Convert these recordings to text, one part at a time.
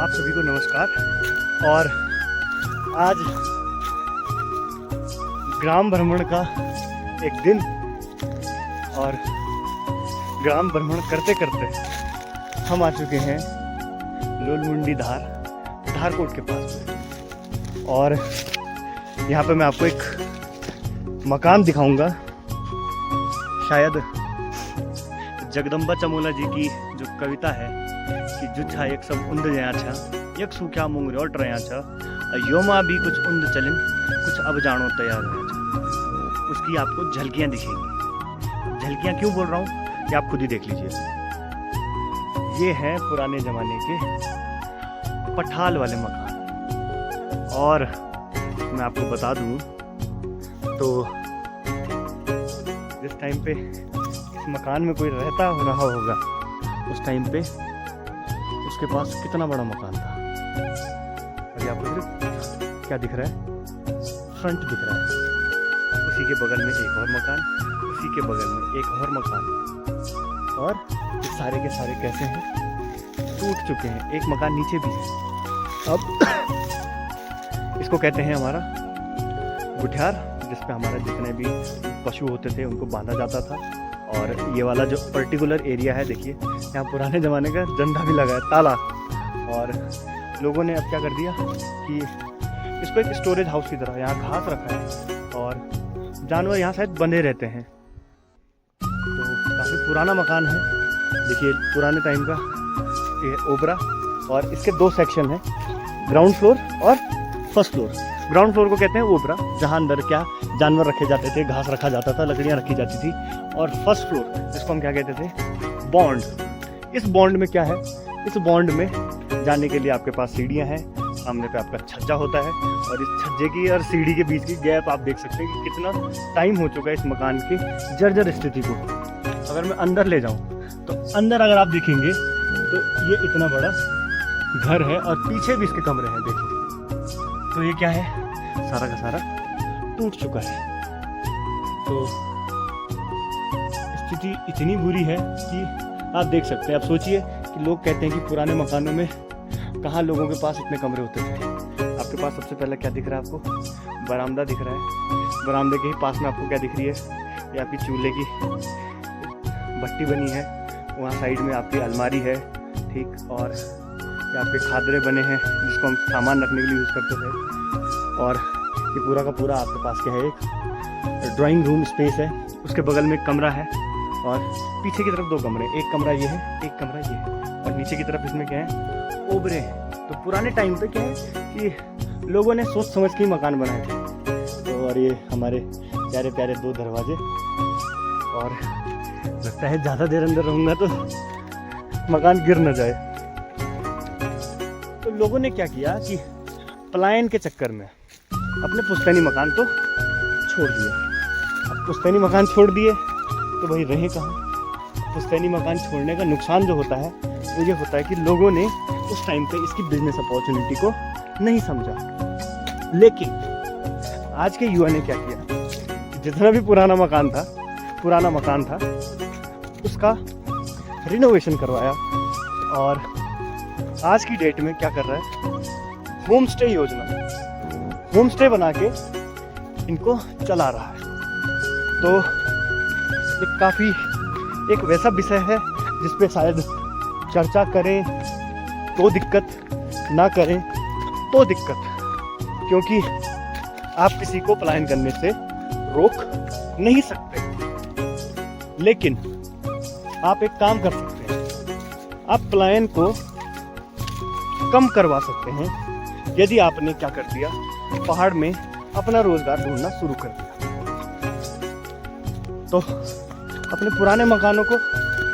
आप सभी को नमस्कार। और आज ग्राम भ्रमण का एक दिन, और ग्राम भ्रमण करते करते हम आ चुके हैं लोलमुंडी धारकोट के पास में। और यहाँ पे मैं आपको एक मकान दिखाऊंगा। शायद जगदम्बा चमोला जी की जो कविता है कि जुच्छा एक सब उंद जया छा, एक सूख्या मुंगरे और ट्रया छा, योमा भी कुछ उंद चलिन, कुछ अब जानो तैयार हो छा। उसकी आपको झलकियाँ दिखेंगी। झलकियाँ क्यों बोल रहा हूँ कि आप खुद ही देख लीजिए। ये हैं पुराने ज़माने के पठाल वाले मकान। और मैं आपको बता दूँ तो जिस टाइम पे इस मकान में कोई रहता रहा होगा, उस टाइम पे उसके पास कितना बड़ा मकान था। और आपको सिर्फ क्या दिख रहा है? फ्रंट दिख रहा है। उसी के बगल में एक और मकान, उसी के बगल में एक और मकान। और सारे के सारे कैसे हैं? टूट चुके हैं। एक मकान नीचे भी है। अब इसको कहते हैं हमारा गुठियार, जिसपे हमारा जितने भी पशु होते थे उनको बांधा जाता था। और ये वाला जो पर्टिकुलर एरिया है, देखिए यहाँ पुराने ज़माने का झंडा भी लगा है, ताला। और लोगों ने अब क्या कर दिया कि इसको एक स्टोरेज हाउस की तरह यहाँ घास रखा है, और जानवर यहाँ शायद बंधे रहते हैं। तो काफ़ी पुराना मकान है। देखिए पुराने टाइम का ये ओबरा। और इसके दो सेक्शन हैं, ग्राउंड फ्लोर और फर्स्ट फ्लोर। ग्राउंड फ्लोर को कहते हैं ओबरा, जहाँ अंदर क्या जानवर रखे जाते थे, घास रखा जाता था, लकड़ियाँ रखी जाती थी। और फर्स्ट फ्लोर जिसको हम क्या कहते थे? बॉन्ड। इस बॉन्ड में क्या है? इस बॉन्ड में जाने के लिए आपके पास सीढ़ियाँ हैं। सामने पे आपका छज्जा होता है, और इस छज्जे की और सीढ़ी के बीच की गैप आप देख सकते हैं कि कितना टाइम हो चुका है इस मकान की जर्जर स्थिति को। अगर मैं अंदर ले जाऊँ तो अंदर अगर आप देखेंगे तो ये इतना बड़ा घर है, और पीछे भी इसके कमरे हैं। देखिए तो ये क्या है? सारा का सारा टूट चुका है। तो स्थिति इतनी बुरी है कि आप देख सकते हैं। आप सोचिए कि लोग कहते हैं कि पुराने मकानों में कहाँ लोगों के पास इतने कमरे होते थे। आपके पास सबसे पहले क्या दिख रहा है? आपको बरामदा दिख रहा है। बरामदे के ही पास में आपको क्या दिख रही है? ये आपकी चूल्हे की भट्टी बनी है। वहाँ साइड में आपकी अलमारी है, ठीक। और ये आपके खादरे बने हैं जिसको हम सामान रखने के लिए यूज़ करते थे। और ये पूरा का पूरा आपके पास क्या है? एक ड्राइंग रूम स्पेस है। उसके बगल में एक कमरा है, और पीछे की तरफ दो कमरे, एक कमरा ये है, एक कमरा ये है। और नीचे की तरफ इसमें क्या है? ओबरे हैं। तो पुराने टाइम पे क्या है कि लोगों ने सोच समझ के ही मकान बनाए थे। तो और ये हमारे प्यारे प्यारे दो दरवाजे। और लगता है ज़्यादा देर अंदर रहूँगा तो मकान गिर न जाए। तो लोगों ने क्या किया कि पलायन के चक्कर में अपने पुश्तैनी मकान तो छोड़ दिए। अब पुश्तैनी मकान छोड़ दिए तो भाई रहे कहाँ? पुश्तैनी मकान छोड़ने का नुकसान जो होता है वो ये होता है कि लोगों ने उस टाइम पे इसकी बिजनेस अपॉर्चुनिटी को नहीं समझा। लेकिन आज के युवा ने क्या किया? जितना भी पुराना मकान था उसका रिनोवेशन करवाया। और आज की डेट में क्या कर रहा है? होम स्टे योजना, होम स्टे बना के इनको चला रहा है। तो ये काफ़ी एक वैसा विषय है जिस पे शायद चर्चा करें तो दिक्कत, ना करें तो दिक्कत। क्योंकि आप किसी को पलायन करने से रोक नहीं सकते। लेकिन आप एक काम कर सकते हैं, आप पलायन को कम करवा सकते हैं यदि आपने क्या कर दिया? पहाड़ में अपना रोजगार ढूंढना शुरू कर दिया। तो अपने पुराने मकानों को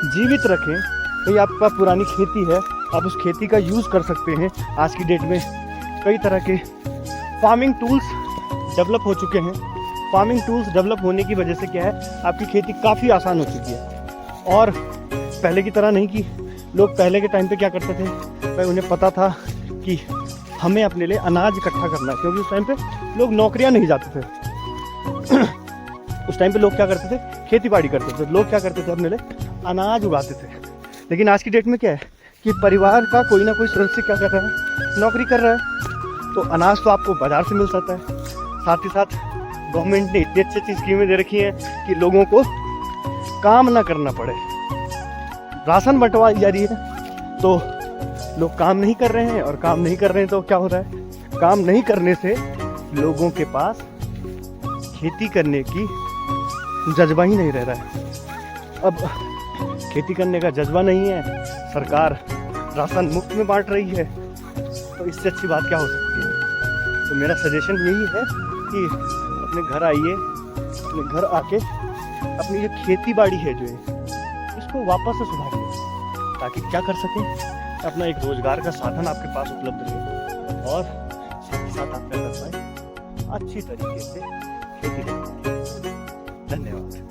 जीवित रखें। भाई आपके पास पुरानी खेती है, आप उस खेती का यूज़ कर सकते हैं। आज की डेट में कई तरह के फार्मिंग टूल्स डेवलप हो चुके हैं। फार्मिंग टूल्स डेवलप होने की वजह से क्या है? आपकी खेती काफ़ी आसान हो चुकी है। और पहले की तरह नहीं कि लोग पहले के टाइम पे क्या करते थे, भाई उन्हें पता था कि हमें अपने लिए अनाज इकट्ठा करना है। क्योंकि उस टाइम पे लोग नौकरियां नहीं जाते थे। उस टाइम पे लोग क्या करते थे? खेती बाड़ी करते थे। लोग क्या करते थे? अपने लिए अनाज उगाते थे। लेकिन आज की डेट में क्या है कि परिवार का कोई ना कोई सदस्य क्या कर रहा है, नौकरी कर रहा है, तो अनाज तो आपको बाजार से मिल सकता है। साथ ही साथ गवर्नमेंट ने इतनी अच्छी अच्छी स्कीमें दे रखी हैं कि लोगों को काम ना करना पड़े। राशन बंटवाई जा रही है तो लोग काम नहीं कर रहे हैं, और काम नहीं कर रहे हैं तो क्या हो रहा है, काम नहीं करने से लोगों के पास खेती करने की जज्बा ही नहीं रह रहा है। अब खेती करने का जज्बा नहीं है, सरकार राशन मुफ्त में बांट रही है, तो इससे अच्छी बात क्या हो सकती है। तो मेरा सजेशन यही है कि अपने घर आइए, अपने घर आके अपनी जो खेती बाड़ी है जो है इसको वापस से सुधारिए, ताकि क्या कर सकें, अपना एक रोजगार का साधन आपके पास उपलब्ध रहे और साथ ही साथ आप क्या कर पाए, अच्छी तरीके से खेती कर पाए। धन्यवाद।